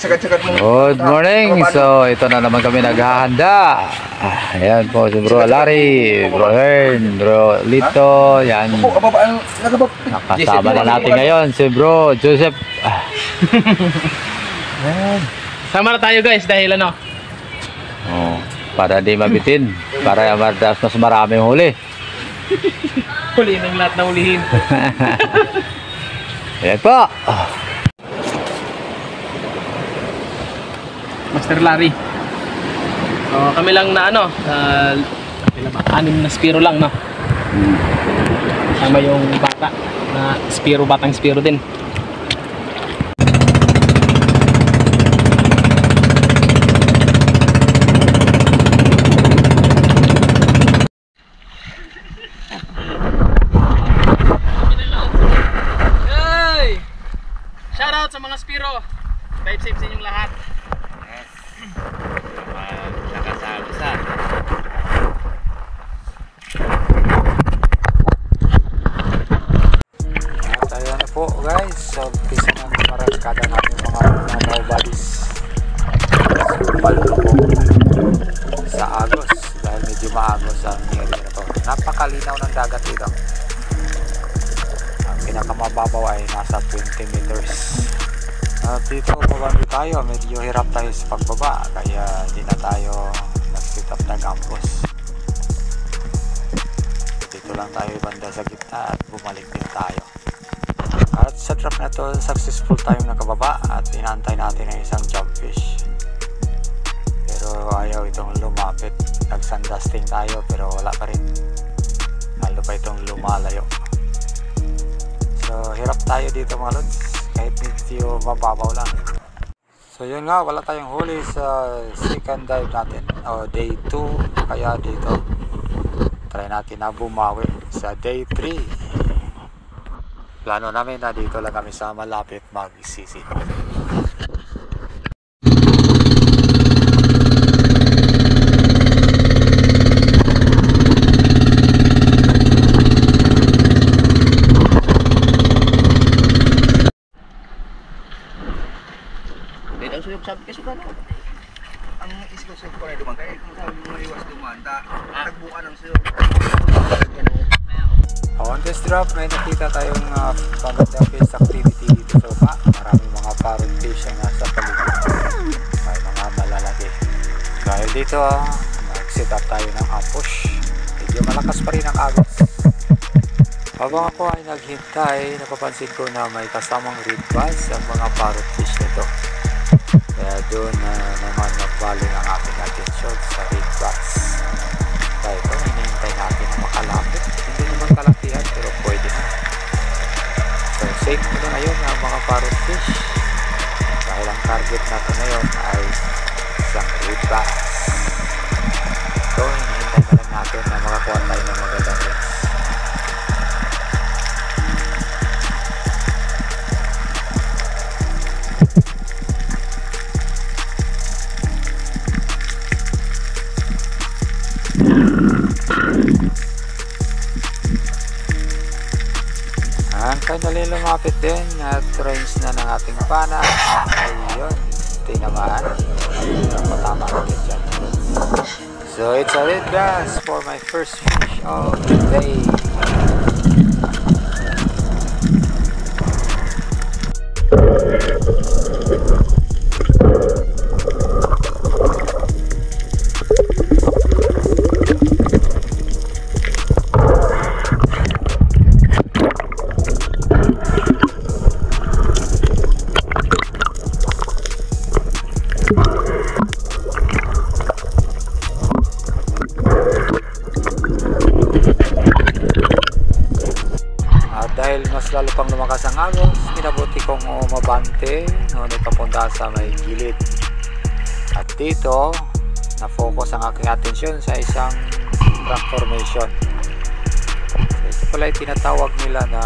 Good morning. So ito na naman kami naghahanda. Ayan po si Bro Larry, Bro Hern, Bro Lito. Yan. Nakasama na natin ngayon si Bro Joseph. Sama na tayo guys dahil ano? Oh, para di mabitin, para mas marami huli. Huli ng lahat na hulihin. Ayan po. Master Larry. So kami lang na ano, 6 na Spiro lang, no? Sama yung bata na Spiro, batang Spiro din. Hey! Shout out sa mga Spiro. Vibe safe sa inyong lahat. Nakasalusan. Tayo na po guys. So umpisa na maraskada natin mga buddies. Balo po sa Agos dahil medyo maagos ang area na to. Napakalinaw ng dagat dito. Ang pinakamababaw ay nasa 20 meters. Dito pabando tayo, medyo hirap tayo sa pagbaba kaya di na tayo nag-set up ng campus. Dito lang tayo banda sa gitna at bumalik din tayo. At sa trap na to, successful tayong nakababa at inantay natin ang isang jumpfish. Pero ayaw itong lumapit. Nag-sandusting tayo pero wala pa rin. Lalo pa itong lumalayo. So hirap tayo dito mga lods. Kahit medyo mababaw lang. So yun nga, wala tayong huli sa second dive natin o day 2, kaya dito try natin na bumawi sa day 3. Plano namin na dito lang kami sa malapit mag-sisi. Sabi kasi ano, ang isip ko na duman kaya kung sabi mo iwas dumanda, tagbuan ng sayo. On this drop may nakita tayong magandang fish activity dito sa baba. Maraming mga parrot fish ang nasa paligid. May mga malalaki. Dahil dito nag-set up tayo ng ambush. Medyo malakas pa rin ang agos. Habang ako ay naghintay, napapansin ko na may kasamang red bass ang mga parrot fish nito. Kaya doon naman nagbaling ang ating atensyon sa red bass. Kaya ito, hinihintay natin na makalapit. Hindi naman kalakihan pero pwede na. So safe muna ngayon ang mga parrot fish. Dahil ang target natin ngayon ay isang red bass. So hinihintay na lang natin na makakuha tayo ng magandang hits. Finally lumapit din at range na ng ating pana. Ayun, tinamaan. Napatama natin dyan. So it's a red bass for my first fish of the day. Dahil mas lalo pang lumakas ang agos, pinabuti kong umabante ngunit papunta sa may gilid. At dito, na-focus ang aking atensyon sa isang rock formation. So, ito pala yung tinatawag nila na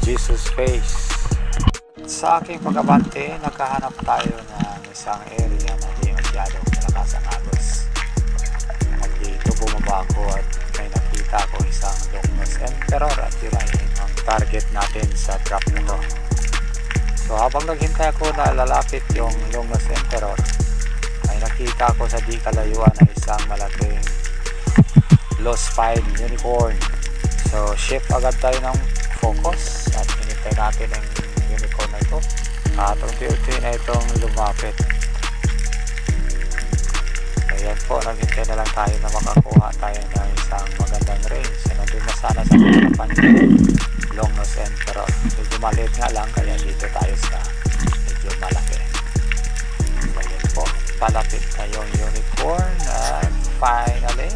Jesus face. Sa aking pag-abante, nagkahanap tayo ng isang area na di masyadong malakas ang agos. At dito bumaba ako at may nakita ko isang longness emperor at yun ay ang target natin sa trap na to. So So habang naghintay ako na lalapit yung Longnos Emperor, ay nakita ko sa di kalayuan ng isang malaking Lost Find Unicorn. So shift agad tayo ng focus at hinintay natin ang unicorn na ito at unti-unti na itong lumapit. Ayan po, naghintay na lang tayo na makakuha tayo ng isang magandang range. So nandun na sana sa harapan yung Longnos Emperor. Medyo maliit nga lang kaya dito tayo sa medyo malaki. So ayan po, palapit na yung unicorn at finally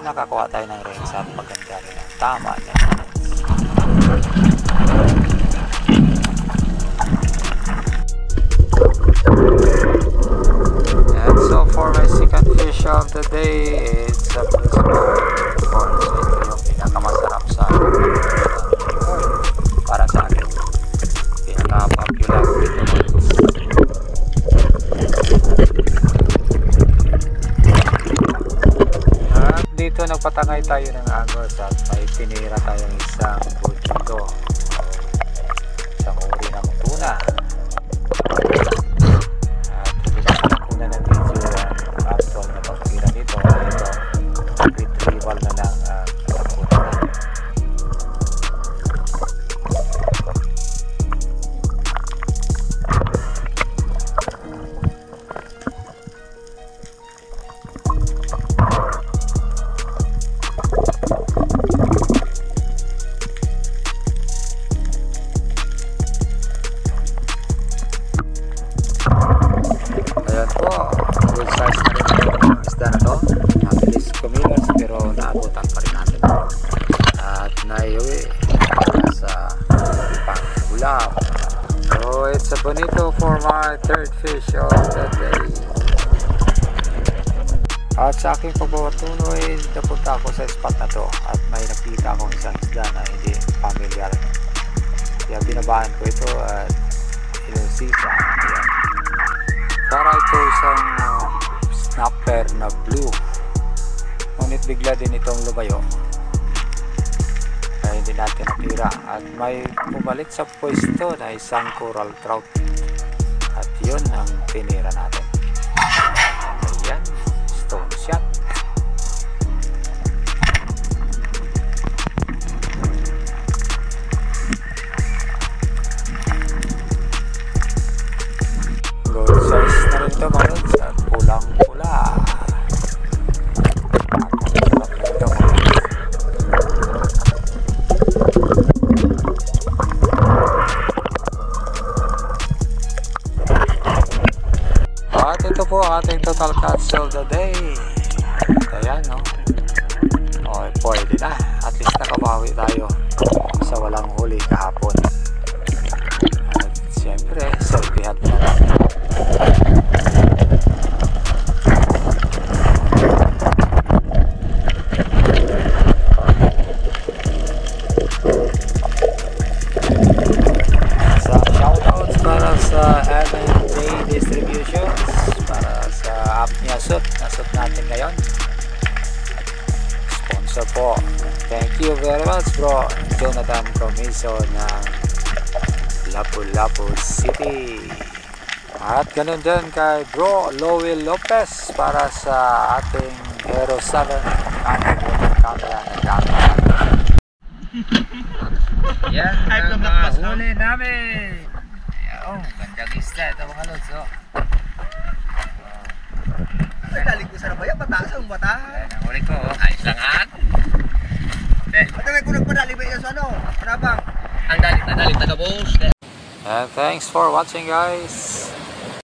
nakakuha tayo ng range at maganda rin ang tama niya. And so for my second fish of the day, it's a blue spot unicorn. So ito yung pinakamasarap sa unicorn para sa akin. Pinaka-popular dito. Dito nagpatangay tayo ng agos at may tinira tayong isang budito, isang uri ng tuna. At pinakita ko na ng video ang actual na pagkira nito. Ito, retrieval na lang nakuha natin. Ayan po, good size na rin yung isda na to. Mabilis kumilos pero naabutan pa rin natin. At naiuwi sa pang-ulap. So it's a bonito for my third fish of the day. At sa aking pagbabatunay, napunta ako sa spot na to at may nakita akong isang isda na hindi familiar. Kaya binabaan ko ito at ilusisa. Ayan. Para ito isang snapper na blue. Ngunit bigla din itong lumayo. Kaya hindi natin natira. At may pumalit sa pwesto na isang coral trout. At yun ang tinira natin. Ayan, stone shot. Good size na rin ito mga lods at pulang-pula. Napakasarap na ito mga lods. At ito po ang ating total catch of the day. Ayan no. O pwede na. At least nakabawi tayo sa walang huli kahapon. At siyempre selfiehan na natin. Shoutouts para sa M&J Distributions, para sa app niya nasut natin ngayon. Sponsor po. Thank you very much bro Jonathan Comiso ng Lapu-Lapu City. At ganun din kay bro Lowell Lopez para sa ating Hero 7 camera na gamit. Yan ang huli namin. Oh, gandang isda ito mga lods. Ay, daling ko sa nabaya, pataas ang bata. Yan ang huli ko. Ayos lang at. Ate, may kunag padali ba yun sa ano? Parabang. Ang dalit taga boss. And thanks for watching guys.